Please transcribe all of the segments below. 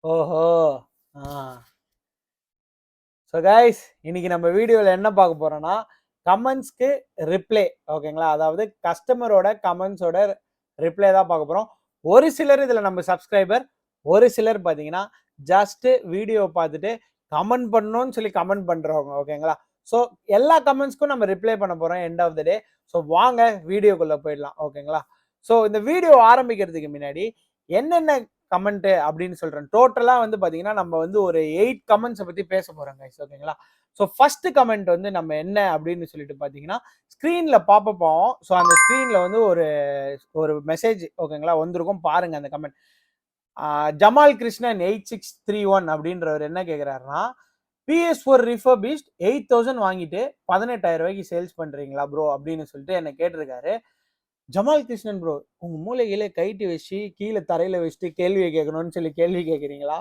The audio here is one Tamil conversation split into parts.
ஓஹோ! ஆ. ஸோ கைஸ், இன்னைக்கு நம்ம வீடியோல என்ன பார்க்க போறோம்னா, கமெண்ட்ஸ்க்கு ரிப்ளை. ஓகேங்களா? அதாவது கஸ்டமரோட கமெண்ட்ஸோட ரிப்ளை தான் பார்க்க போறோம். ஒரு சிலர் இதுல நம்ம சப்ஸ்கிரைபர், ஒரு சிலர் பார்த்தீங்கன்னா, ஜஸ்ட் வீடியோ பார்த்துட்டு கமெண்ட் பண்ணணும்னு சொல்லி கமெண்ட் பண்றவங்க. ஓகேங்களா? ஸோ எல்லா கமெண்ட்ஸ்க்கும் நம்ம ரிப்ளை பண்ண போறோம் end of the day. So வாங்க வீடியோக்குள்ள போயிடலாம். ஓகேங்களா? ஸோ இந்த வீடியோ ஆரம்பிக்கிறதுக்கு முன்னாடி என்னென்ன கமெண்ட் அப்படின்னு சொல்றேன். டோட்டலா வந்து பாத்தீங்கன்னா நம்ம வந்து ஒரு 8 கமெண்ட்ஸை பத்தி பேச போறோம் கைஸ். ஓகேங்களா? ஸோ ஃபர்ஸ்ட் கமெண்ட் வந்து நம்ம என்ன அப்படின்னு சொல்லிட்டு பாத்தீங்கன்னா, ஸ்கிரீன்ல பாப்பப் ஆகும். ஸோ அந்த ஸ்கிரீன்ல வந்து ஒரு ஒரு மெசேஜ் ஓகேங்களா வந்திருக்கும், பாருங்க அந்த கமெண்ட். ஜமால் கிருஷ்ணன் 8631 அப்படின்றவர் என்ன கேட்கிறாருன்னா, PS4 ரிஃபர்பிஷ்ட் 8000 வாங்கிட்டு 18,000 ரூபாய்க்கு சேல்ஸ் பண்றீங்களா ப்ரோ அப்படின்னு சொல்லிட்டு என்ன கேட்டிருக்காரு. ஜமால் கிருஷ்ணன் ப்ரோ, உங்க மூளையில கைட்டு வச்சு கீழே தரையில வச்சுட்டு கேள்வி கேட்கணும்னு சொல்லி கேள்வி கேட்குறீங்களா?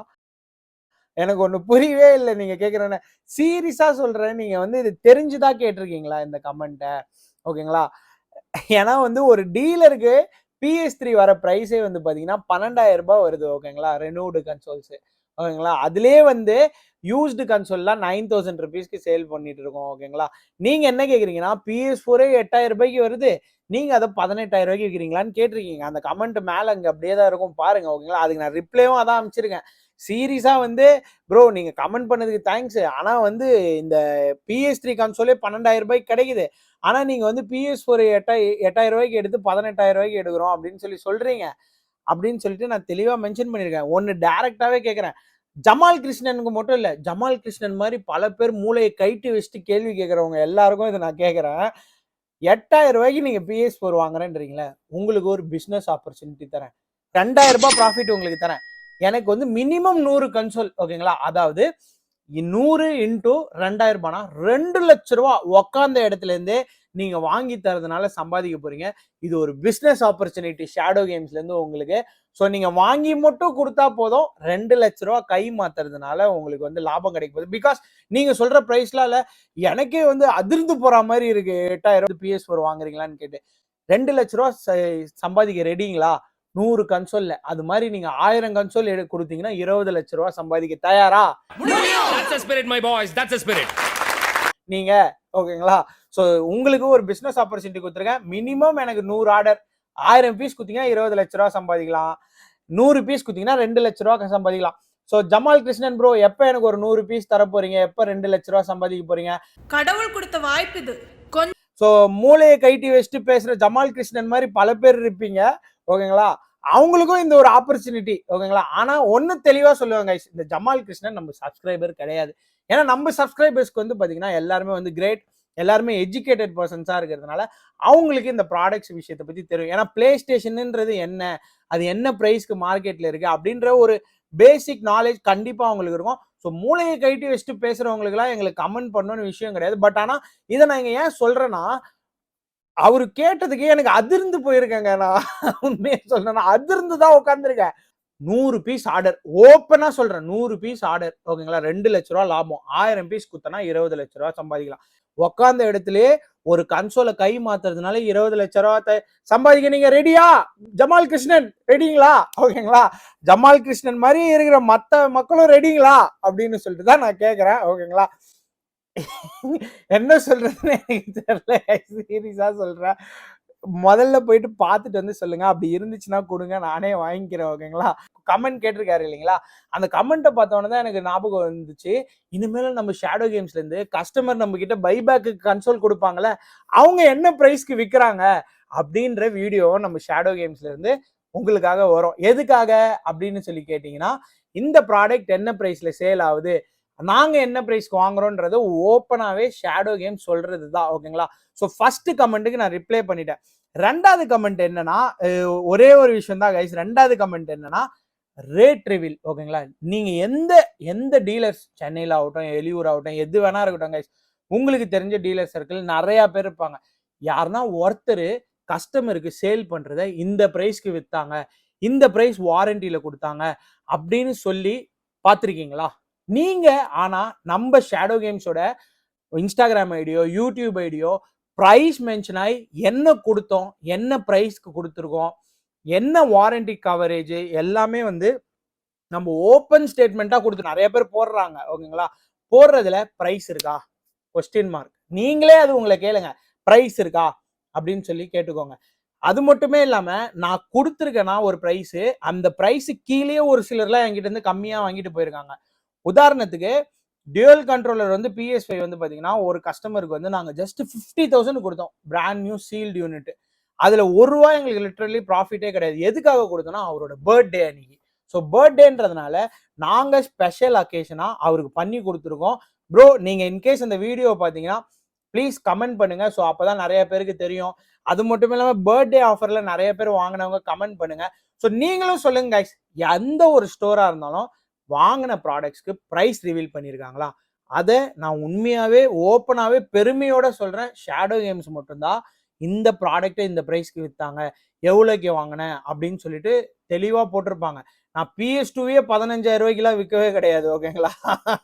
எனக்கு ஒண்ணு புரியவே இல்ல நீங்க கேட்குறேன்னு. சீரியஸா சொல்றேன். நீங்க வந்து இது தெரிஞ்சுதான் கேட்டிருக்கீங்களா இந்த கமெண்ட்ட? ஓகேங்களா? ஏன்னா வந்து ஒரு டீலருக்கு PS3 வர பிரைஸே வந்து பாத்தீங்கன்னா 12,000 ரூபாய் வருது. ஓகேங்களா? ரெனூவ்டு கன்சோல்ஸ். ஓகேங்களா? அதிலேயே வந்து யூஸ்டு கன்சோல்லாம் 9,000 ரூபீஸ்க்கு சேல் பண்ணிட்டு இருக்கோம். ஓகேங்களா? நீங்க என்ன கேக்குறீங்கன்னா, PS4 8,000 ரூபாய்க்கு வருது. நீங்க அதை 18,000 ரூபாய்க்கு விற்கிறீங்களான்னு கேட்டிருக்கீங்க. அந்த கமெண்ட் மேல அங்க அப்படியே தான் இருக்கும், பாருங்க. ஓகேங்களா? அதுக்கு நான் ரிப்ளையும் அதான் அனுப்பிச்சிருக்கேன். சீரியஸா வந்து ப்ரோ நீங்க கமெண்ட் பண்ணதுக்கு தேங்க்ஸ். ஆனா வந்து இந்த PS3 கன்சோலே 12,000 ரூபாய்க்கு கிடைக்குது. ஆனா நீங்க வந்து PS4 8,000 ரூபாய்க்கு எடுத்து 18,000 ரூபாய்க்கு எடுக்கிறோம் அப்படின்னு சொல்லி சொல்றீங்க. அப்படின்னு சொல்லிட்டு நான் தெளிவா மென்ஷன் பண்ணியிருக்கேன். ஒன்னு டைரக்டாவே கேட்கிறேன். ஜமால் கிருஷ்ணனுக்கு மட்டும் இல்ல, ஜமால் கிருஷ்ணன் மாதிரி பல பேர் மூளையை கைட்டு வச்சுட்டு கேள்வி கேட்கிறவங்க எல்லாருக்கும் இதை நான் கேட்கிறேன். 8,000 ரூபாய்க்கு நீங்க PS4 வாங்குறேன்றீங்களே, உங்களுக்கு ஒரு பிசினஸ் ஆப்பர்ச்சுனிட்டி தரேன். 2,000 ரூபாய் ப்ராஃபிட் உங்களுக்கு தரேன். எனக்கு வந்து மினிமம் 100 கன்சோல். ஓகேங்களா? அதாவது 100 இன்டூ 2,000 ரூபாய்னா 2 லட்ச ரூபாய் உட்கார்ந்த இடத்துல இருந்தே நீங்க வாங்கி தரதுனால சம்பாதிக்க போறீங்க. இது ஒரு பிசினஸ் ஆப்பர்ச்சுனிட்டி ஷேடோ கேம்ஸ்ல இருந்து உங்களுக்கு. சோ நீங்க வாங்கி மட்டும் கொடுத்தா போதும், 2 லட்ச ரூபாய் கை மாத்துறதுனால உங்களுக்கு வந்து லாபம் கிடைக்க போகுது. பிகாஸ் நீங்க சொல்ற பிரைஸ்ல இல்ல, எனக்கே வந்து அதிர்ந்து போற மாதிரி இருக்கு. 8,000 PS4 வாங்குறீங்களான்னு கேட்டு 2 லட்ச ரூபாய் சம்பாதிக்க ரெடிங்களா? 100 கன்சோல்ல. அது மாதிரி நீங்க 1000 கன்சோல் கொடுத்தீங்கன்னா 20 லட்ச ரூபாய் சம்பாதிக்க தயாரா? That's a spirit, my boys. That's a spirit. நீங்க ஓகேங்களா? சோ உங்களுக்கு ஒரு பிசினஸ் ஆப்பர்ச்சுனிட்டி கொடுத்துருக்கேன். மினிமம் எனக்கு 100 ஆர்டர் 1000 பீஸ் குடுத்தீங்கன்னா 20 லட்ச ரூபாய் சம்பாதிக்கலாம். 100 பீஸ் குடுத்தீங்கன்னா 2 லட்ச ரூபாய் சம்பாதிக்கலாம். சோ ஜமால் கிருஷ்ணன் ப்ரோ, எப்ப எனக்கு ஒரு 100 பீஸ் தர போறீங்க? எப்ப 2 லட்ச ரூபாய் சம்பாதிக்க போறீங்க? கடவுள் கொடுத்த வாய்ப்பு இது. சோ மூளையை கைட்டி வச்சுட்டு பேசுற ஜமால் கிருஷ்ணன் மாதிரி பல பேர் இருப்பீங்க. ஓகேங்களா? அவங்களுக்கும் இந்த ஒரு ஆப்பர்ச்சுனிட்டி. ஓகேங்களா? ஆனா ஒன்னு தெளிவா சொல்லுவாங்க, இந்த ஜமால் கிருஷ்ணன் நம்ம சப்ஸ்கிரைபர் கிடையாது. ஏன்னா நம்ம சப்ஸ்கிரைபர்ஸ்க்கு வந்து பாத்தீங்கன்னா எல்லாருமே வந்து கிரேட், எல்லாருமே எஜுகேட்டட் பர்சன்ஸா இருக்கிறதுனால அவங்களுக்கு இந்த ப்ராடக்ட்ஸ் விஷயத்தை பத்தி தெரியும். ஏன்னா பிளே ஸ்டேஷன்ன்றது என்ன, அது என்ன பிரைஸ்க்கு மார்க்கெட்ல இருக்கு அப்படின்ற ஒரு பேசிக் நாலேஜ் கண்டிப்பா அவங்களுக்கு இருக்கும். ஸோ மூளையை கைட்டி வச்சுட்டு பேசுறவங்களுக்கு எல்லாம் எங்களுக்கு கமெண்ட் பண்ணணும்னு விஷயம் கிடையாது. பட் ஆனா இதை நான் இங்க ஏன் சொல்றேன்னா, அவரு கேட்டதுக்கு எனக்கு அதிர்ந்து போயிருக்கேங்க. நான் உண்மையை சொல்றேன்னா அதிர்ந்து தான் உட்கார்ந்துருக்கேன். 100 பீஸ் ஆர்டர், ஓப்பனா சொல்றேன், 100 பீஸ் ஆர்டர். ஓகேங்களா? 2 லட்ச ரூபாய் லாபம். 1000 பீஸ் குத்தனா 20 லட்ச ரூபாய் சம்பாதிக்கலாம். உட்கார்ந்த இடத்திலேயே ஒரு கன்சோலை கை மாத்துறதுனால 20 லட்ச ரூபாய் சம்பாதிக்க நீங்க ரெடியா? ஜமால் கிருஷ்ணன் ரெடிங்களா? ஓகேங்களா? ஜமால் கிருஷ்ணன் மாதிரி இருக்கிற மத்த மக்களும் ரெடிங்களா அப்படின்னு சொல்லிட்டு தான் நான் கேட்கிறேன். ஓகேங்களா? என்ன சொல்றதுன்னு எனக்கு தெரியல. சீரியஸா சொல்றேன். முதல்ல போயிட்டு பார்த்துட்டு வந்து சொல்லுங்க. அப்படி இருந்துச்சுன்னா கொடுங்க, நானே வாங்கிக்கிறேன். ஓகேங்களா? கமெண்ட் கேட்டிருக்காரு இல்லைங்களா? அந்த கமெண்ட்டை பார்த்தோன்னே தான் எனக்கு ஞாபகம் வந்துச்சு. இனிமேல் நம்ம ஷேடோ கேம்ஸ்ல இருந்து கஸ்டமர் நம்ம கிட்ட பைபேக்கு கன்சோல் கொடுப்பாங்கல்ல, அவங்க என்ன பிரைஸ்க்கு விற்கிறாங்க அப்படின்ற வீடியோ நம்ம ஷேடோ கேம்ஸ்ல இருந்து உங்களுக்காக வரும். எதுக்காக அப்படின்னு சொல்லி கேட்டீங்கன்னா, இந்த ப்ராடக்ட் என்ன பிரைஸ்ல சேல் ஆகுது, நாங்க என்ன பிரைஸ்க்கு வாங்குறோம்ன்றது ஓப்பனாவே ஷேடோ கேம் சொல்றது தான். ஓகேங்களா? ஸோ ஃபர்ஸ்ட் கமெண்ட்டுக்கு நான் ரிப்ளை பண்ணிட்டேன். 2வது கமெண்ட் என்னன்னா, ஒரே ஒரு விஷயம் தான் கைஸ். 2வது கமெண்ட் என்னன்னா, ரேட் ரிவீல். ஓகேங்களா? நீங்க எந்த எந்த டீலர்ஸ், சென்னையில ஆகட்டும், எலியூர் ஆகட்டும், எது வேணா இருக்கட்டும் கைஸ், உங்களுக்கு தெரிஞ்ச டீலர் சர்க்கிள் நிறைய பேர் இருப்பாங்க. யாருன்னா ஒருத்தர் கஸ்டமருக்கு சேல் பண்றத இந்த பிரைஸ்க்கு வித்தாங்க, இந்த பிரைஸ் வாரண்டியில கொடுத்தாங்க அப்படின்னு சொல்லி பார்த்திருக்கீங்களா? நீங்க ஆனா நம்ம ஷேடோ கேம்ஸோட இன்ஸ்டாகிராம் ஐடியோ, யூடியூப் ஐடியோ பிரைஸ் மென்ஷன் ஆகி என்ன கொடுத்தோம், என்ன பிரைஸ்க்கு கொடுத்துருக்கோம், என்ன வாரண்டி கவரேஜ் எல்லாமே வந்து நம்ம ஓப்பன் ஸ்டேட்மெண்ட்டாக கொடுத்து நிறைய பேர் போடுறாங்க ஓகேங்களா. போடுறதுல ப்ரைஸ் இருக்கா கொஸ்டின் மார்க். நீங்களே அது உங்களை கேளுங்க, ப்ரைஸ் இருக்கா அப்படின்னு சொல்லி கேட்டுக்கோங்க. அது மட்டுமே இல்லாம நான் கொடுத்துருக்கேன்னா ஒரு ப்ரைஸு, அந்த ப்ரைஸு கீழே ஒரு சிலர்லாம் என்கிட்ட இருந்து கம்மியாக வாங்கிட்டு போயிருக்காங்க. உதாரணத்துக்கு டியூயல் கண்ட்ரோலர் வந்து PS5 வந்து பார்த்தீங்கன்னா ஒரு கஸ்டமருக்கு வந்து நாங்கள் ஜஸ்ட் 50,000 கொடுத்தோம், பிராண்ட் நியூ சீல்டு யூனிட். அதில் ₹1 எங்களுக்கு லிட்டரலி ப்ராஃபிட்டே கிடையாது. எதுக்காக கொடுத்தோம்னா அவரோட பர்த்டே அன்னைக்கு. ஸோ பர்த்டேன்றதுனால நாங்கள் ஸ்பெஷல் அக்கேஷனாக அவருக்கு பண்ணி கொடுத்துருக்கோம். ப்ரோ நீங்கள் இன்கேஸ் அந்த வீடியோ பார்த்தீங்கன்னா ப்ளீஸ் கமெண்ட் பண்ணுங்க. ஸோ அப்போ தான் நிறைய பேருக்கு தெரியும். அது மட்டும் இல்லாமல் பர்த்டே ஆஃபரில் நிறைய பேர் வாங்கினவங்க கமெண்ட் பண்ணுங்க. ஸோ நீங்களும் சொல்லுங்க கைஸ், எந்த ஒரு ஸ்டோராக இருந்தாலும் வாங்கின ப்ராடக்ட்ஸ்க்கு ப்ரைஸ் ரிவீல் பண்ணியிருக்காங்களா? அதை நான் உண்மையாகவே ஓப்பனாகவே பெருமையோட சொல்கிறேன். ஷேடோ கேம்ஸ் மட்டும்தான் இந்த ப்ராடக்ட்டை இந்த ப்ரைஸ்க்கு விற்றாங்க, எவ்வளோக்கு வாங்கினேன் அப்படின்னு சொல்லிட்டு தெளிவாக போட்டிருப்பாங்க. நான் PS2வே 15,000 ரூபாய்க்குலாம் விற்கவே கிடையாது ஓகேங்களா.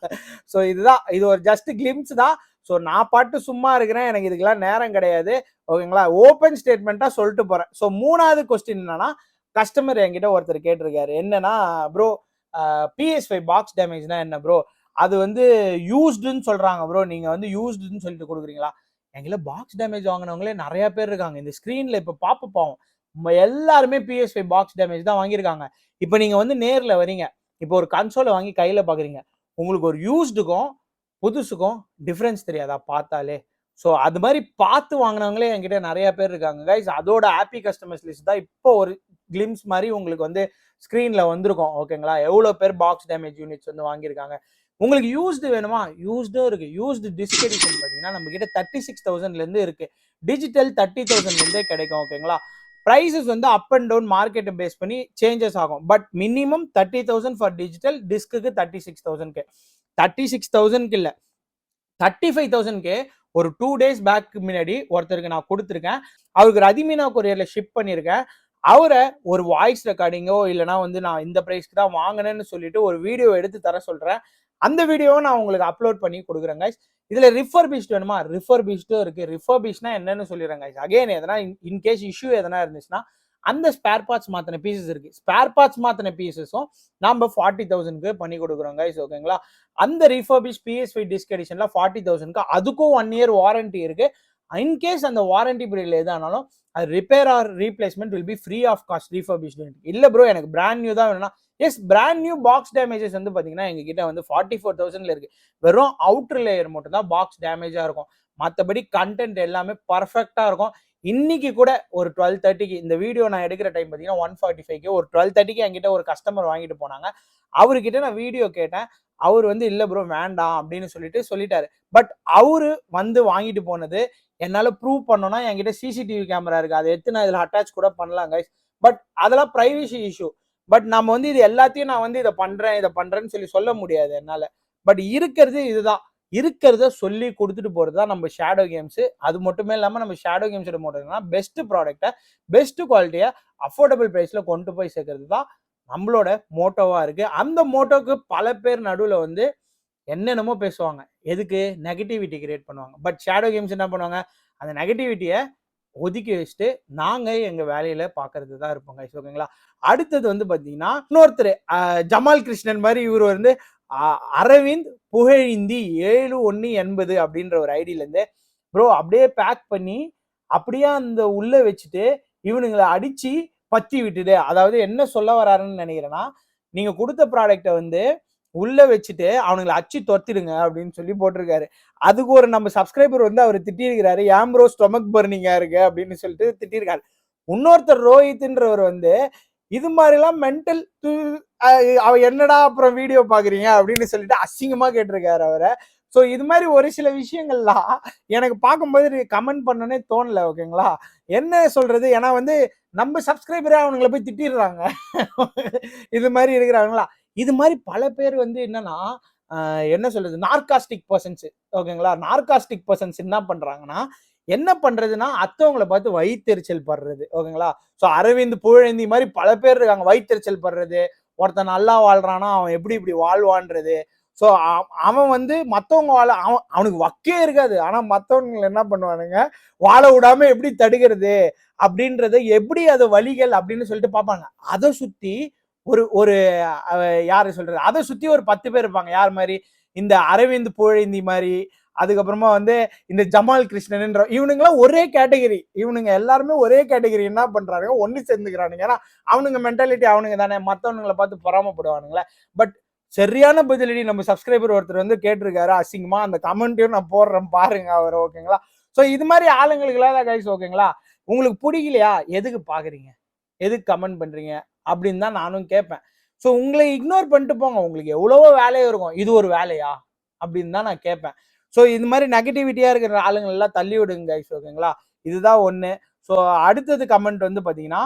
ஸோ இதுதான், இது ஒரு ஜஸ்ட் கிளிம்ஸ் தான். ஸோ நான் பாட்டு சும்மா இருக்கிறேன், எனக்கு இதுக்கெல்லாம் நேரம் கிடையாது ஓகேங்களா. ஓப்பன் ஸ்டேட்மெண்ட்டாக சொல்லிட்டு போகிறேன். ஸோ 3வது கொஸ்டின் என்னன்னா, கஸ்டமர் என்கிட்ட ஒருத்தர் கேட்டிருக்காரு, என்னன்னா ப்ரோ PS5 பாக்ஸ் டேமேஜ்னா என்ன ப்ரோ, அது வந்து யூஸ்டுன்னு சொல்கிறாங்க ப்ரோ, நீங்கள் வந்து யூஸ்டுன்னு சொல்லிட்டு கொடுக்குறீங்களா? எங்களை பாக்ஸ் டேமேஜ் வாங்கினவங்களே நிறைய பேர் இருக்காங்க. இந்த ஸ்க்ரீனில் இப்போ பாவம் எல்லாருமே PS5 பாக்ஸ் டேமேஜ் தான் வாங்கியிருக்காங்க. இப்போ நீங்கள் வந்து நேரில் வரீங்க, இப்போ ஒரு கன்சோலை வாங்கி கையில் பார்க்குறீங்க, உங்களுக்கு ஒரு யூஸ்டுக்கும் புதுசுக்கும் டிஃப்ரென்ஸ் தெரியாதா பார்த்தாலே? ஸோ அது மாதிரி பார்த்து வாங்கினவங்களே என்கிட்ட நிறைய பேர் இருக்காங்க கைஸ். அதோட ஹாப்பி கஸ்டமர்ஸ் லிஸ்ட் தான் இப்போ ஒரு கிளிம்ஸ் மாதிரி உங்களுக்கு வந்து ஸ்க்ரீனில் வந்திருக்கும் ஓகேங்களா. எவ்வளோ பேர் பாக்ஸ் டேமேஜ் யூனிட்ஸ் வந்து வாங்கியிருக்காங்க. உங்களுக்கு யூஸ்டு வேணுமா? யூஸ்டும் இருக்குது. யூஸ்டு டிஸ்க் எடிஷன் பார்த்தீங்கன்னா நம்ம கிட்ட 36,000லேருந்து இருக்குது. டிஜிட்டல் 30,000லேருந்தே கிடைக்கும் ஓகேங்களா. ப்ரைஸஸ் வந்து அப் அண்ட் டவுன் மார்க்கெட்டை பேஸ் பண்ணி சேஞ்சஸ் ஆகும். பட் மினிமம் 30,000 ஃபார் டிஜிட்டல், டிஸ்க்கு 36,000க்கு. 36,000க்கு இல்லை, 35,000க்கு ஒரு 2 days பேக் முன்னாடி ஒருத்தருக்கு நான் கொடுத்துருக்கேன். அவருக்கு ரதிமீனா கொரியரில் ஷிப் பண்ணியிருக்கேன். அவரை ஒரு வாய்ஸ் ரெக்கார்டிங்கோ இல்லைனா வந்து நான் இந்த ப்ரைஸ்க்கு தான் வாங்கினேன்னு சொல்லிட்டு ஒரு வீடியோ எடுத்து தர சொல்கிறேன். அந்த வீடியோவை நான் உங்களுக்கு அப்லோட் பண்ணி கொடுக்குறேன் கைஸ். இதில் ரிஃபர்பிஷ்ட் வேணுமா? ரிஃபர்பிஷ்டும் இருக்குது. ரிஃபர்பிஷ்னா என்னன்னு சொல்லிடுறேன் கைஸ். அகைன் எதனா இன்கேஸ் இஷ்யூ எதனா இருந்துச்சுன்னா அந்த ஸ்பேர் பார்ட்ஸ் மாற்றின பீசஸ் இருக்குது. ஸ்பேர் பார்ட்ஸ் மாற்றின பீசஸும் நம்ம 40,000க்கு பண்ணி கொடுக்குறோம் கைஸ் ஓகேங்களா. அந்த ரிஃபர்பிஷ் PS5 டிஸ்க் எடிஷனில் 40,000க்கு அதுக்கும் 1 year வாரண்டி இருக்குது. இன்கேஸ் அந்த வாரண்டி பீரியட்ல எதானாலும் அது repair or replacement will be free of cost refurbished. இல்லை ப்ரோ எனக்கு பிராண்ட் நியூ தான் வேணும்னா, yes brand new box damages வந்து பார்த்தீங்கன்னா எங்ககிட்ட வந்து 44,000ல இருக்குது. வெறும் அவுட்டர் லேயர் மட்டும் தான் பாக்ஸ் டேமேஜாக இருக்கும். மற்றபடி கண்டென்ட் எல்லாமே பர்ஃபெக்டாக இருக்கும். இன்னைக்கு கூட ஒரு 12:30க்கு இந்த வீடியோ நான் எடுக்கிற டைம் பார்த்தீங்கன்னா 1:45க்கு ஒரு 12:30க்கு என்கிட்ட ஒரு கஸ்டமர் வாங்கிட்டு போனாங்க. அவர்கிட்ட நான் வீடியோ கேட்டேன். அவர் வந்து இல்லை ப்ரோ வேண்டாம் அப்படின்னு சொல்லிட்டாரு. பட் அவரு வந்து வாங்கிட்டு போனது என்னால் ப்ரூவ் பண்ணோன்னா என்கிட்ட CCTV கேமரா இருக்குது, அதை எடுத்து நான் இதில் அட்டாச் கூட பண்ணலாம் கைஸ். பட் அதெல்லாம் ப்ரைவசி இஷ்யூ. பட் நம்ம வந்து இது எல்லாத்தையும் நான் வந்து இதை பண்ணுறேன்னு சொல்ல முடியாது என்னால். பட் இருக்கிறது இதுதான், இருக்கிறத சொல்லி கொடுத்துட்டு போகிறது தான் நம்ம ஷேடோ கேம்ஸு. அது மட்டுமே இல்லாமல் நம்ம ஷேடோ கேம்ஸோட மோட்டோனா பெஸ்ட் ப்ராடக்டை பெஸ்ட் குவாலிட்டியை அஃபோர்டபுள் ப்ரைஸில் கொண்டு போய் சேர்க்கறது தான் நம்மளோட மோட்டோவாக இருக்குது. அந்த மோட்டோவுக்கு பல பேர் நடுவில் வந்து என்னென்னமோ பேசுவாங்க, எதுக்கு நெகட்டிவிட்டி கிரியேட் பண்ணுவாங்க. பட் ஷேடோ கேம்ஸ் என்ன பண்ணுவாங்க, அந்த நெகட்டிவிட்டியை ஒதுக்கி வச்சுட்டு நாங்கள் எங்கள் வேலையில் பார்க்கறது தான் இருப்போங்க ஓகேங்களா. அடுத்தது வந்து பார்த்தீங்கன்னா இன்னொருத்தர் ஜமால் கிருஷ்ணன் மாதிரி இவர் வந்து அரவிந்த் புகழிந்தி 7180 அப்படின்ற ஒரு ஐடியிலேருந்து ப்ரோ அப்படியே பேக் பண்ணி அப்படியே அந்த உள்ளே வச்சுட்டு இவனுங்களை அடித்து பற்றி விட்டுடு. அதாவது என்ன சொல்ல வராருன்னு நினைக்கிறேன்னா, நீங்கள் கொடுத்த ப்ராடக்டை வந்து உள்ள வச்சுட்டு அவனுங்களை அச்சு தொத்திடுங்க அப்படின்னு சொல்லி போட்டிருக்காரு. அதுக்கு ஒரு நம்ம சப்ஸ்கிரைபர் வந்து அவர் திட்டிருக்கிறாரு, ஏன் ப்ரோ ஸ்டொமக் பர்னிங்கா இருக்கு அப்படின்னு சொல்லிட்டு திட்டிருக்காரு. இன்னொருத்தர் ரோஹித்ன்றவர் வந்து இது மாதிரிலாம் மென்டல் அவ என்னடா அப்புறம் வீடியோ பாக்குறீங்க அப்படின்னு சொல்லிட்டு அசிங்கமா கேட்டிருக்காரு அவரை. ஸோ இது மாதிரி ஒரு சில விஷயங்கள்லாம் எனக்கு பார்க்கும்போது கமெண்ட் பண்ணனே தோணல ஓகேங்களா. என்ன சொல்றது, ஏன்னா வந்து நம்ம சப்ஸ்கிரைபரே அவனுங்களை போய் திட்டிடுறாங்க. இது மாதிரி இருக்கிறாங்களா. இது மாதிரி பல பேர் வந்து என்னன்னா என்ன சொல்றது, நார்காஸ்டிக் பர்சன்ஸ் ஓகேங்களா. நார்காஸ்டிக் பர்சன்ஸ் என்ன பண்றாங்கன்னா, என்ன பண்றதுன்னா அத்தவங்களை பார்த்து வயிற்றெரிச்சல் படுறது ஓகேங்களா. ஸோ அரவிந்த் புகழேந்தி மாதிரி பல பேர் இருக்காங்க. வயிற்றெரிச்சல் படுறது, ஒருத்தன் நல்லா வாழ்றானா அவன் எப்படி இப்படி வாழ்வான்றது. ஸோ அவன் வந்து மற்றவங்க அவனுக்கு வக்கே இருக்காது. ஆனால் மற்றவங்க என்ன பண்ணுவானுங்க, வாழ விடாம எப்படி தடுக்கிறது அப்படின்றத, எப்படி அது வழிகள் அப்படின்னு சொல்லிட்டு பார்ப்பாங்க. அதை சுற்றி ஒரு ஒரு யாரு சொல்றது, அதை சுத்தி ஒரு 10 பேர் இருப்பாங்க. யார் மாதிரி? இந்த அரவிந்த் புகழேந்தி மாதிரி, அதுக்கப்புறமா வந்து இந்த ஜமால் கிருஷ்ணன்ன்ற இவனுங்களாம் ஒரே கேட்டகரி. இவனுங்க எல்லாருமே ஒரே கேட்டகரி. என்ன பண்றானுங்க, ஒண்ணு சேர்ந்துக்கிறானுங்க. ஏன்னா அவனுங்க மென்டாலிட்டி அவனுங்க தானே, மத்தவனுங்களை பார்த்து பொறாமப்படுவானுங்களே. பட் சரியான பதிலடி நம்ம சப்ஸ்கிரைபர் ஒருத்தர் வந்து கேட்டிருக்காரு அசிங்கமா. அந்த கமெண்ட்டையும் நான் போடுறேன் பாருங்க அவர். ஓகேங்களா? ஸோ இது மாதிரி ஆளுங்களுக்குலாம் கைஸ் ஓகேங்களா, உங்களுக்கு பிடிக்கலையா எதுக்கு பாக்குறீங்க, எதுக்கு கமெண்ட் பண்றீங்க அப்படின்னு தான் நானும் கேட்பேன். ஸோ உங்களை இக்னோர் பண்ணிட்டு போங்க, உங்களுக்கு எவ்வளவோ வேலையும் இருக்கும், இது ஒரு வேலையா அப்படின்னு தான் நான் கேட்பேன். ஸோ இது மாதிரி நெகட்டிவிட்டியா இருக்கிற ஆளுங்கள் எல்லாம் தள்ளி விடுங்க கைஸ். ஓகேங்களா? இதுதான் ஒண்ணு. ஸோ அடுத்தது கமெண்ட் வந்து பாத்தீங்கன்னா,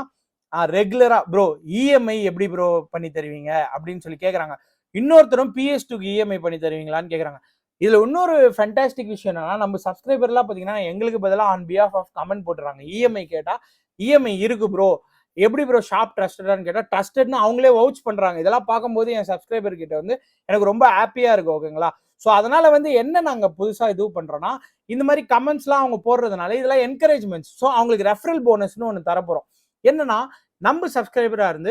ரெகுலரா ப்ரோ இஎம்ஐ எப்படி ப்ரோ பண்ணி தருவீங்க அப்படின்னு சொல்லி கேட்குறாங்க. இன்னொருத்தரும் PS2க்கு இஎம்ஐ பண்ணி தருவீங்களான்னு கேட்குறாங்க. இதுல இன்னொரு ஃபேண்டாஸ்டிக் விஷயம் என்னன்னா, நம்ம சப்ஸ்கிரைபர்லாம் பாத்தீங்கன்னா எங்களுக்கு பதிலாக ஆன் பிஹாஃப் ஆஃப் கமெண்ட் போட்டுறாங்க. இஎம்ஐ கேட்டா இஎம்ஐ இருக்கு ப்ரோ, எப்படி ப்ரோ ஷாப் ட்ரஸ்டடான்னு கேட்டா ட்ரஸ்டட்னு அவங்களே வவுச் பண்றாங்க. இதெல்லாம் பார்க்கும்போது என் சப்ஸ்கிரைபர் கிட்ட வந்து எனக்கு ரொம்ப ஹாப்பியா இருக்கு. ஓகேங்களா? ஸோ அதனால வந்து என்ன நாங்க புதுசா இது பண்றோம்னா, இந்த மாதிரி கமெண்ட்ஸ்லாம் அவங்க போடுறதுனால இதெல்லாம் என்கரேஜ்மெண்ட்ஸ். ஸோ அவங்களுக்கு ரெஃபரல் போனஸ்னு ஒன்று தரப்போறோம். என்னன்னா, நம்ம சப்ஸ்கிரைபரா இருந்து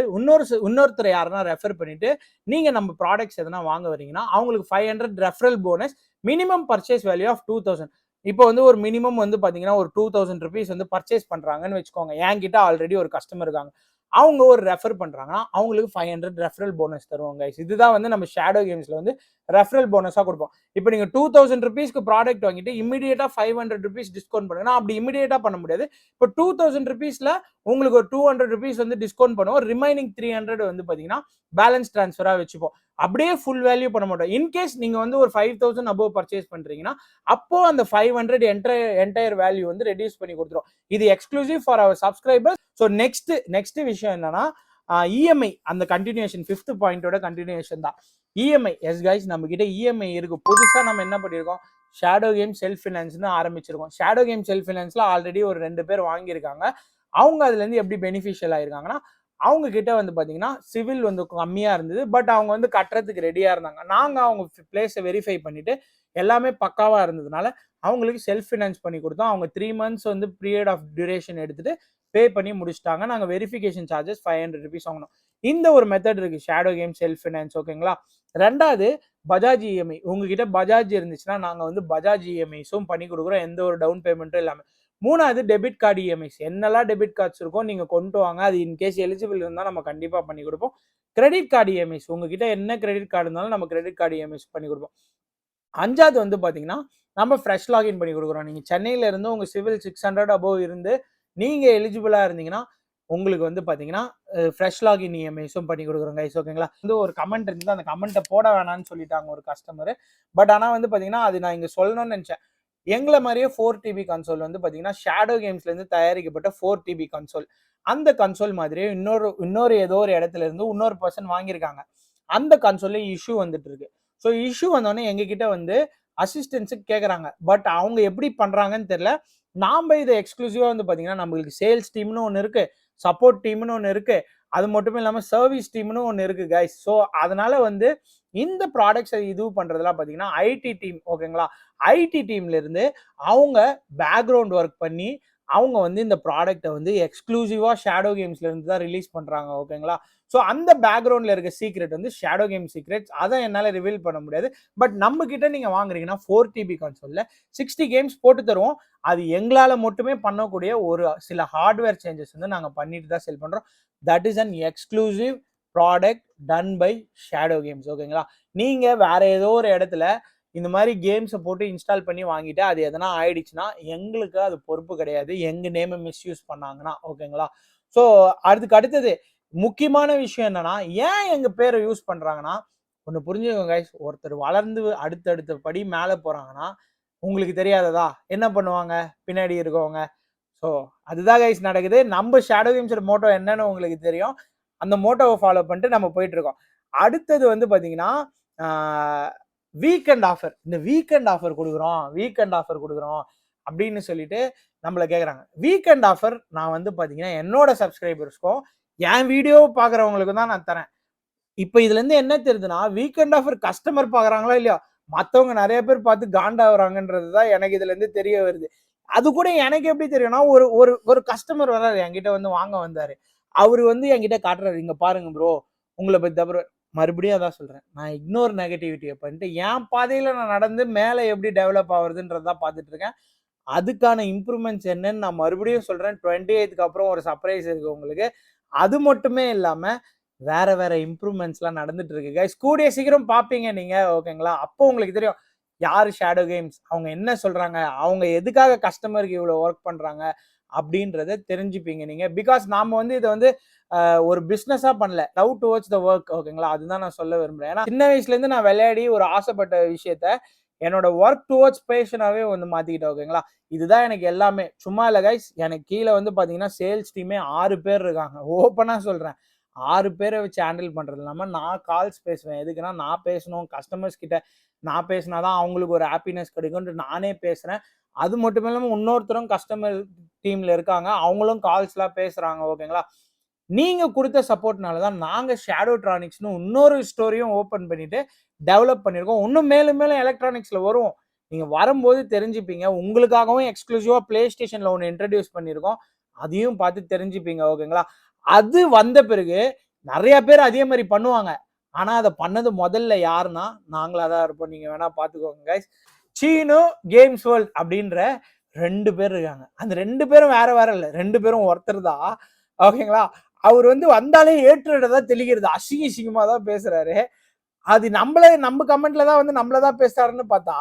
இன்னொருத்தர் யாருன்னா ரெஃபர் பண்ணிட்டு நீங்க நம்ம ப்ராடக்ட்ஸ் எதனா வாங்க வரீங்கன்னா அவங்களுக்கு 500 referral bonus. Minimum purchase value of 2000. இப்போ வந்து ஒரு மினிமம் வந்து பாத்தீங்கன்னா ஒரு 2000 ருபீஸ் வந்து பர்ச்சேஸ் பண்றாங்கன்னு வச்சுக்கோங்க. என்கிட்ட ஆல்ரெடி ஒரு கஸ்டமர் இருக்காங்க, அவங்க ஒரு ரெஃபர் பண்றாங்கன்னா அவங்களுக்கு 500 ரெஃபரல் போனஸ் தருவாங்க. இதுதான் வந்து நம்ம ஷேடோ கேம்ஸ்ல வந்து ரெஃபரல் போனஸா கொடுப்போம். இப்போ நீங்க 2000 ருபீஸ்க்கு ப்ராடக்ட் வாங்கிட்டு இமிடியேட்டா 500 ருபீஸ் டிஸ்கவுண்ட் பண்ணுங்கன்னா அப்படி இமிடியேட்டா பண்ண முடியாது. இப்போ 2000 ருபீஸ்ல உங்களுக்கு ஒரு 200 ருபீஸ் வந்து டிஸ்கவுண்ட் பண்ணுவோம். ரிமைனிங் 300 வந்து பாத்தீங்கன்னா பேலன்ஸ் டிரான்ஸ்ஃபரா வச்சுப்போம். அப்படியே ஃபுல் வேல்யூ பண்ண மாட்டோம். இன்கேஸ் நீங்க வந்து ஒரு 5000 அபோவ் பர்ச்சேஸ் பண்றீங்கன்னா அப்போ அந்த 500 என்டையர் வேல்யூ வந்து ரெடியூஸ் பண்ணி கொடுத்துரும். இது exclusive for our subscribers. So next விஷயம் என்னன்னா, இஎம்ஐ அந்த கண்டினியூஷன் 5th பாயிண்டோட கண்டினியூஷன் தான் இஎம்ஐ. எஸ் கைஸ், நம்ம கிட்ட இஎம்ஐ இருக்கு. புதுசா நம்ம என்ன பண்ணிருக்கோம், ஷேடோ கேம் செல்ஃப் ஃபினான்ஸ்னு ஆரம்பிச்சிருக்கோம். ஷேடோ கேம் செல்ஃப் ஃபினான்ஸ்ல ஆல்ரெடி ஒரு 2 பேர் வாங்கியிருக்காங்க. அவங்க அதுல இருந்து எப்படி பெனிஃபிஷியல் ஆயிருக்காங்கன்னா, அவங்க கிட்ட வந்து பாத்தீங்கன்னா சிவில் வந்து கம்மியா இருந்தது. பட் அவங்க வந்து கட்டுறதுக்கு ரெடியா இருந்தாங்க. நாங்க அவங்க பிளேஸை வெரிஃபை பண்ணிட்டு எல்லாமே பக்காவா இருந்ததுனால அவங்களுக்கு செல்ஃப் ஃபினான்ஸ் பண்ணி கொடுத்தோம். அவங்க 3 months வந்து பீரியட் ஆஃப் டியூரேஷன் எடுத்துட்டு பே பண்ணி முடிச்சிட்டாங்க. நாங்க வெரிஃபிகேஷன் சார்ஜஸ் 500 ருபீஸ் வாங்கணும். இந்த ஒரு மெத்தட் இருக்கு ஷேடோ கேம் செல்ஃப் ஃபினான்ஸ். ஓகேங்களா? ரெண்டாவது பஜாஜ் இஎம்ஐ. உங்ககிட்ட பஜாஜ் இருந்துச்சுன்னா நாங்க வந்து பஜாஜ் இஎம்ஐஸும் பண்ணி கொடுக்குறோம், எந்த ஒரு டவுன் பேமெண்ட்டும் இல்லாம. மூணாவது டெபிட் கார்டு இஎம்ஐஸ். என்னெல்லாம் டெபிட் கார்ட்ஸ் இருக்கோ நீங்க கொண்டு வாங்க, அது இன்கேஸ் எலிஜிபிள் இருந்தால் நம்ம கண்டிப்பா பண்ணி கொடுப்போம். கிரெடிட் கார்டு இஎம்ஐஸ், உங்ககிட்ட என்ன கிரெடிட் கார்டு இருந்தாலும் நம்ம கிரெடிட் கார்டு இஎம்ஐஸ் பண்ணி கொடுப்போம். அஞ்சாவது வந்து பாத்தீங்கன்னா நம்ம ஃப்ரெஷ் லாகின் பண்ணி கொடுக்குறோம். நீங்க சென்னையில இருந்து உங்க சிவில் 600 அபோவ் இருந்து நீங்க எலிஜிபிளா இருந்தீங்கன்னா உங்களுக்கு வந்து பாத்தீங்கன்னா ஃப்ரெஷ் லாகின் இஎம்ஐஸும் பண்ணி கொடுக்குறோம் கைஸ். ஓகேங்களா? வந்து ஒரு கமெண்ட் இருந்து அந்த கமெண்ட்டை போட வேணாம்னு சொல்லிட்டாங்க ஒரு கஸ்டமர். பட் ஆனா வந்து பாத்தீங்கன்னா அது நான் இங்க சொல்லணும்னு நினைச்சேன். எங்களை மாதிரியே 4TB கன்சோல் வந்து பாத்தீங்கன்னா ஷேடோ கேம்ஸ்ல இருந்து தயாரிக்கப்பட்ட 4TB கன்சோல். அந்த கன்சோல் மாதிரியே இன்னொரு ஏதோ ஒரு இடத்துல இருந்து இன்னொரு பர்சன் வாங்கியிருக்காங்க. அந்த கன்சோல்ல இஷ்யூ வந்துட்டு இருக்கு. ஸோ இஷ்யூ வந்தோடனே எங்ககிட்ட வந்து அசிஸ்டன்ஸுக்கு கேட்குறாங்க. பட் அவங்க எப்படி பண்றாங்கன்னு தெரியல. நாம இதை எக்ஸ்க்ளூசிவா வந்து பாத்தீங்கன்னா நம்மளுக்கு சேல்ஸ் டீம்னு ஒன்று இருக்கு, சப்போர்ட் டீம்னு ஒன்று இருக்கு, அது மட்டும் இல்லாம சர்வீஸ் டீம்னு ஒன்று இருக்கு கைஸ். ஸோ அதனால வந்து இந்த ப்ராடக்ட்ஸை இது பண்றதுலாம் பாத்தீங்கன்னா ஐடி டீம். ஓகேங்களா? ஐடி டீம்ல இருந்து அவங்க பேக்ரவுண்ட் ஒர்க் பண்ணி அவங்க வந்து இந்த ப்ராடக்ட்டை வந்து எக்ஸ்க்ளூசிவா ஷேடோ கேம்ஸ்ல இருந்து தான் ரிலீஸ் பண்றாங்க. ஓகேங்களா? ஸோ அந்த பேக்ரவுண்ட்ல இருக்க சீக்ரெட் வந்து ஷேடோ கேம் சீக்ரெட்ஸ். அதை என்னால் ரிவீல் பண்ண முடியாது. பட் நம்ம கிட்ட நீங்க வாங்குறீங்கன்னா 4TB கன்சோல்ல 60 கேம்ஸ் போட்டு தருவோம். அது எங்களால மட்டுமே பண்ணக்கூடிய ஒரு சில ஹார்ட்வேர் சேஞ்சஸ் வந்து நாங்க பண்ணிட்டு தான் செல் பண்றோம். That is an exclusive product done by shadow games. ஓகேங்களா? நீங்க வேற ஏதோ ஒரு இடத்துல இந்த மாதிரி கேம்ஸை போட்டு இன்ஸ்டால் பண்ணி வாங்கிட்டு அது எதனா ஆயிடுச்சுன்னா எங்களுக்கு அது பொறுப்பு கிடையாது, எங்க நேமை மிஸ்யூஸ் பண்ணாங்கன்னா. ஓகேங்களா? ஸோ அதுக்கு அடுத்தது முக்கியமான விஷயம் என்னன்னா, ஏன் எங்க பேரை யூஸ் பண்றாங்கன்னா, ஒண்ணு புரிஞ்சுக்கோங்க கைஸ், ஒருத்தர் வளர்ந்து அடுத்தடுத்த படி மேல போறாங்கன்னா உங்களுக்கு தெரியாததா என்ன பண்ணுவாங்க பின்னாடி இருக்கவங்க. ஸோ அதுதான் கைஸ் நடக்குது. நம்ம ஷேடோ கேம்ஸோட மோட்டோ என்னன்னு உங்களுக்கு தெரியும். அந்த மோட்டோவை ஃபாலோ பண்ணிட்டு நம்ம போயிட்டு இருக்கோம். அடுத்தது வந்து பாத்தீங்கன்னா வீக்கெண்ட் ஆஃபர். இந்த வீக்கெண்ட் ஆஃபர் கொடுக்குறோம் அப்படின்னு சொல்லிட்டு நம்மள கேட்குறாங்க. வீக்கெண்ட் ஆஃபர் நான் வந்து பாத்தீங்கன்னா என்னோட சப்ஸ்கிரைபர்ஸ்க்கும் என் வீடியோ பாக்குறவங்களுக்கும் தான் நான் தரேன். இப்போ இதுல இருந்து என்ன தெரியுதுன்னா, வீக்கெண்ட் ஆஃபர் கஸ்டமர் பாக்குறாங்களா இல்லையா, மத்தவங்க நிறைய பேர் பார்த்து காண்டாகுறாங்கன்றது தான் எனக்கு இதுல இருந்து தெரிய வருது. அது கூட எனக்கு எப்படி தெரியும்னா, ஒரு ஒரு ஒரு கஸ்டமர் வர்றாரு என்கிட்ட வந்து வாங்க வந்தாரு. அவரு வந்து என்கிட்ட காட்டுறாரு, இங்க பாருங்க ப்ரோ, உங்களை பற்றி தவிர மறுபடியும் அதான் சொல்கிறேன், நான் இக்னோர் நெகட்டிவிட்டியை பண்ணிட்டு என் பாதையில் நான் நடந்து மேலே எப்படி டெவலப் ஆகுறதுன்றதான் பார்த்துட்டு இருக்கேன். அதுக்கான இம்ப்ரூவ்மெண்ட்ஸ் என்னன்னு நான் மறுபடியும் சொல்கிறேன். 28க்கு அப்புறம் ஒரு சர்ப்ரைஸ் இருக்குது உங்களுக்கு. அது மட்டுமே இல்லாமல் வேற வேற இம்ப்ரூவ்மெண்ட்ஸ்லாம் நடந்துட்டு இருக்கு கைஸ். கூடிய சீக்கிரம் பார்ப்பீங்க நீங்கள், ஓகேங்களா? அப்போ உங்களுக்கு தெரியும் யார் ஷேடோ கேம்ஸ், அவங்க என்ன சொல்கிறாங்க, அவங்க எதுக்காக கஸ்டமருக்கு இவ்வளோ ஒர்க் பண்ணுறாங்க அப்படின்றத தெரிஞ்சுப்பீங்க நீங்கள். பிகாஸ் நாம் வந்து இதை வந்து ஒரு பிஸ்னஸாக பண்ணல, லவ் டுவர்ட்ஸ் த ஒர்க், ஓகேங்களா? அதுதான் நான் சொல்ல விரும்புகிறேன். ஏன்னா சின்ன வயசுலேருந்து நான் விளையாடி ஒரு ஆசைப்பட்ட விஷயத்த என்னோட ஒர்க் டுவர்ட்ஸ் பேஷனாகவே வந்து மாற்றிக்கிட்டேன், ஓகேங்களா? இதுதான் எனக்கு எல்லாமே. சும்மா இல்லை கைஸ், எனக்கு கீழே வந்து பார்த்தீங்கன்னா சேல்ஸ் டீமே 6 பேர் இருக்காங்க. ஓப்பனாக சொல்கிறேன், 6 பேரை வச்சு ஹேண்டில் பண்ணுறது இல்லாமல் நான் கால்ஸ் பேசுவேன். எதுக்குன்னா நான் பேசணும், கஸ்டமர்ஸ் கிட்ட நான் பேசினா தான் அவங்களுக்கு ஒரு ஹாப்பினஸ் கிடைக்கும்னு நானே பேசுகிறேன். அது மட்டும் இல்லாமல் இன்னொருத்தரும் கஸ்டமர் டீமில் இருக்காங்க, அவங்களும் கால்ஸ்லாம் பேசுகிறாங்க, ஓகேங்களா? நீங்கள் கொடுத்த சப்போர்ட்னால தான் நாங்கள் ஷேடோட்ரானிக்ஸ்னு இன்னொரு ஸ்டோரியும் ஓப்பன் பண்ணிவிட்டு டெவலப் பண்ணியிருக்கோம். இன்னும் மேலும் மேலும் எலக்ட்ரானிக்ஸில் வருவோம். நீங்கள் வரும்போது தெரிஞ்சுப்பீங்க. உங்களுக்காகவும் எக்ஸ்க்ளூசிவாக ப்ளே ஸ்டேஷனில் ஒன்று இன்ட்ரடியூஸ் பண்ணியிருக்கோம், அதையும் பார்த்து தெரிஞ்சுப்பீங்க, ஓகேங்களா? அது வந்த பிறகு நிறைய பேர் அதே மாதிரி பண்ணுவாங்க. ஆனால் அதை பண்ணது முதல்ல யாருன்னா நாங்களாக தான் இருப்போம். நீங்கள் வேணால் பார்த்துக்கோங்க கைஸ். சீனு கேம்ஸ் வேர்ல்ட் அப்படின்ற 2 பேர் இருக்காங்க. அந்த 2 பேரும் வேற வேற இல்லை, 2 பேரும் ஒருத்தர் தான், ஓகேங்களா? அவர் வந்து வந்தாலே ஏற்றுட தான் தெளிக்கிறது, அசிங்கமாக தான் பேசுறாரு. அது நம்ம கமெண்ட்ல தான் வந்து நம்மள தான் பேசுறாருன்னு பார்த்தா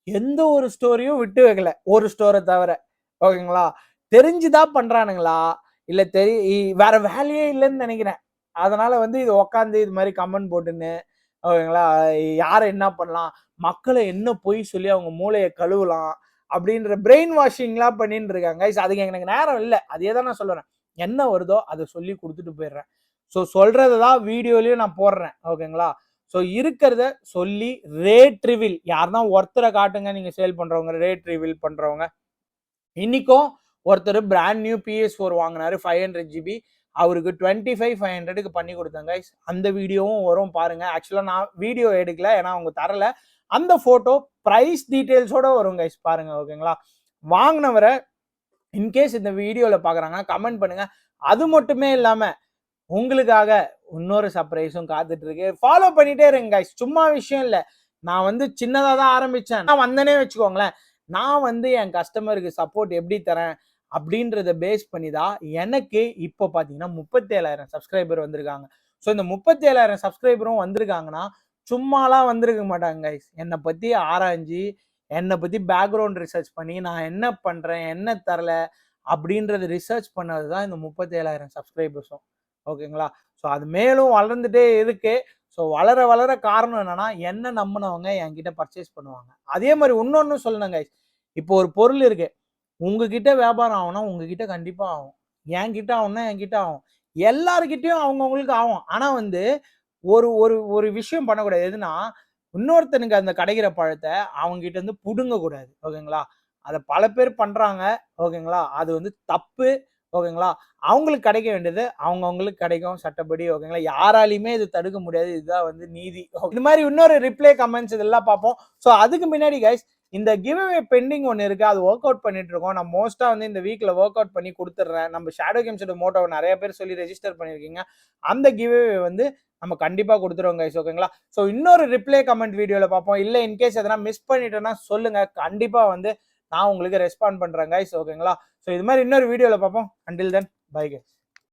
எந்த ஒரு ஸ்டோரியும் விட்டு வைக்கல, ஒரு ஸ்டோரை தவிர, ஓகேங்களா? தெரிஞ்சுதான் பண்றானுங்களா இல்லை வேற வேலையே இல்லைன்னு நினைக்கிறேன். அதனால வந்து இது உக்காந்து இது மாதிரி கமெண்ட் போட்டுன்னு, ஓகேங்களா, யாரை என்ன பண்ணலாம், மக்களை என்ன பொய் சொல்லி அவங்க மூளையை கழுவலாம் அப்படின்ற பிரெயின் வாஷிங்லாம் பண்ணிட்டு இருக்காங்க. அதுக்கு எனக்கு நேரம் இல்லை, அதே தான் நான் சொல்லுறேன். என்ன வருதோ அதை சொல்லி கொடுத்துட்டு போயிடுறேன். ஸோ சொல்றதை தான் வீடியோலையும் நான் போடுறேன், ஓகேங்களா? ஸோ இருக்கிறத சொல்லி ரேட் ரிவில் யாருன்னா ஒருத்தரை காட்டுங்க, நீங்கள் சேல் பண்ணுறவங்க, ரேட் ரிவில் பண்ணுறவங்க. இன்னைக்கும் ஒருத்தர் பிராண்ட் நியூ PS4 வாங்கினாரு 500 GB, அவருக்கு 25,500க்கு பண்ணி கொடுத்தாங்க. அந்த வீடியோவும் வரும் பாருங்க. ஆக்சுவலாக நான் வீடியோ எடுக்கல, ஏன்னா அவங்க தரல. அந்த ஃபோட்டோ ப்ரைஸ் டீட்டெயில்ஸோட வரும் கைஸ், பாருங்க, ஓகேங்களா? வாங்கினவரை இன்கேஸ் இந்த வீடியோவில் பார்க்குறாங்க கமெண்ட் பண்ணுங்க. அது மட்டுமே இல்லாமல் உங்களுக்காக இன்னொரு சர்ப்ரைஸும் காத்துட்டு இருக்கு. ஃபாலோ பண்ணிட்டே இருங்க கைஸ், சும்மா விஷயம் இல்லை. நான் வந்து சின்னதாக தான் ஆரம்பித்தேன், நான் வந்தனே வச்சுக்கோங்களேன். நான் வந்து என் கஸ்டமருக்கு சப்போர்ட் எப்படி தரேன் அப்படின்றத பேஸ் பண்ணி தான் எனக்கு இப்போ பார்த்தீங்கன்னா 37,000 சப்ஸ்கிரைபர் வந்திருக்காங்க. ஸோ இந்த 37,000 சப்ஸ்கிரைபரும் வந்திருக்காங்கன்னா சும்மாலாம் வந்திருக்க மாட்டாங்க கைஸ். என்னை பற்றி ஆராய்ஞ்சி, என்னை பற்றி பேக்ரவுண்ட் ரிசர்ச் பண்ணி நான் என்ன பண்ணுறேன், என்ன தரல அப்படின்றது ரிசர்ச் பண்ணது தான் இந்த 37,000 சப்ஸ்கிரைபர்ஸும், ஓகேங்களா? ஸோ அது மேலும் வளர்ந்துட்டே இருக்கு. ஸோ வளர வளர காரணம் என்னன்னா, என்ன நம்பினவங்க என்கிட்ட பர்ச்சேஸ் பண்ணுவாங்க. அதே மாதிரி இன்னொன்னு சொல்லணும் கைஸ், இப்போ ஒரு பொருள் இருக்கு, உங்ககிட்ட வியாபாரம் ஆகும்னா உங்ககிட்ட கண்டிப்பா ஆகும், என்கிட்ட ஆகும்னா என்கிட்ட ஆகும், எல்லாருக்கிட்டையும் அவங்கவுங்களுக்கு ஆகும். ஆனால் வந்து ஒரு ஒரு ஒரு விஷயம் பண்ணக்கூடாது. எதுனா, இன்னொருத்தனுக்கு அந்த கிடைக்கிற பழத்தை அவங்க கிட்ட இருந்து புடுங்க கூடாது, ஓகேங்களா? அதை பல பேர் பண்றாங்க, ஓகேங்களா? அது வந்து தப்பு, ஓகேங்களா? அவங்களுக்கு கிடைக்க வேண்டியது அவங்கவுங்களுக்கு கிடைக்கும் சட்டப்படி, ஓகேங்களா? யாராலையுமே இது தடுக்க முடியாது. இதுதான் வந்து நீதி. இது மாதிரி இன்னொரு ரிப்ளை கமெண்ட்ஸ் இதெல்லாம் பார்ப்போம். ஸோ அதுக்கு முன்னாடி கைஸ், இந்த கிவ் அவே பெண்டிங் ஒன்று இருக்கு, அது ஒர்க் அவுட் பண்ணிட்டு இருக்கோம். நான் மோஸ்டா வந்து இந்த வீக்ல ஒர்க் அவுட் பண்ணி கொடுத்துட்றேன். நம்ம ஷேடோ கேம்ஸோட மோட்டோ நிறைய பேர் சொல்லி ரெஜிஸ்டர் பண்ணியிருக்கீங்க. அந்த கிவ் அவே வந்து நம்ம கண்டிப்பா கொடுத்துருவோம் கைஸ், ஓகேங்களா? ஸோ இன்னொரு ரிப்ளை கமெண்ட் வீடியோல பார்ப்போம். இல்லை இன்கேஸ் எதனா மிஸ் பண்ணிட்டேன்னா சொல்லுங்க, கண்டிப்பா வந்து நான் உங்களுக்கு ரெஸ்பாண்ட் பண்றேன் கைஸ், ஓகேங்களா? ஸோ இது மாதிரி இன்னொரு வீடியோல பார்ப்போம். Until then bye guys.